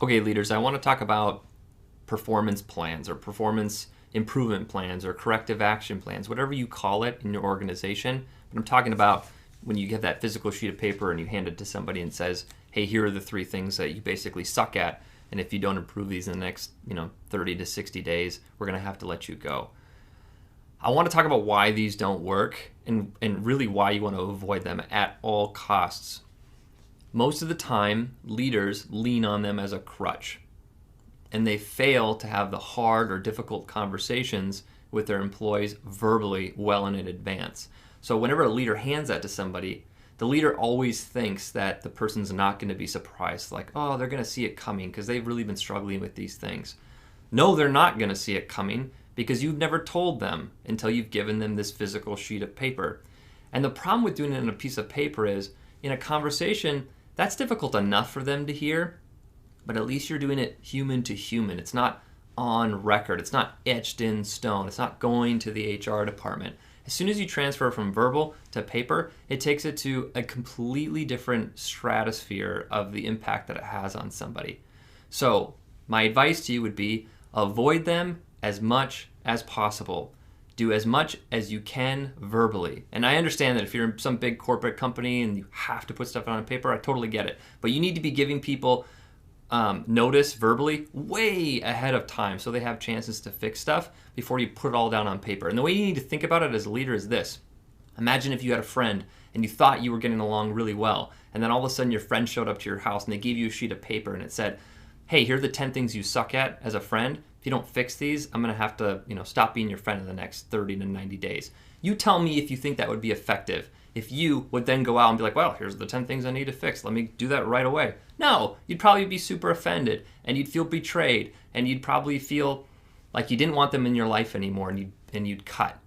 Okay, leaders, I want to talk about performance plans or performance improvement plans or corrective action plans, whatever you call it in your organization. But I'm talking about when you get that physical sheet of paper and you hand it to somebody and says, hey, here are the 3 things that you basically suck at. And if you don't improve these in the next 30 to 60 days, we're going to have to let you go. I want to talk about why these don't work and really why you want to avoid them at all costs. Most of the time, leaders lean on them as a crutch, and they fail to have the hard or difficult conversations with their employees verbally well in advance. So whenever a leader hands that to somebody, the leader always thinks that the person's not going to be surprised, like, oh, they're going to see it coming because they've really been struggling with these things. No, they're not going to see it coming because you've never told them until you've given them this physical sheet of paper. And the problem with doing it on a piece of paper is, in a conversation, that's difficult enough for them to hear, but at least you're doing it human to human. It's not on record. It's not etched in stone. It's not going to the HR department. As soon as you transfer from verbal to paper, it takes it to a completely different stratosphere of the impact that it has on somebody. So my advice to you would be avoid them as much as possible. Do as much as you can verbally. And I understand that if you're in some big corporate company and you have to put stuff on paper, I totally get it. But you need to be giving people notice verbally way ahead of time so they have chances to fix stuff before you put it all down on paper. And the way you need to think about it as a leader is this. Imagine if you had a friend and you thought you were getting along really well, and then all of a sudden your friend showed up to your house and they gave you a sheet of paper and it said, hey, here are the 10 things you suck at as a friend. If you don't fix these, I'm going to have to, stop being your friend in the next 30 to 90 days. You tell me if you think that would be effective. If you would then go out and be like, well, here's the 10 things I need to fix. Let me do that right away. No, you'd probably be super offended and you'd feel betrayed and you'd probably feel like you didn't want them in your life anymore and you'd cut.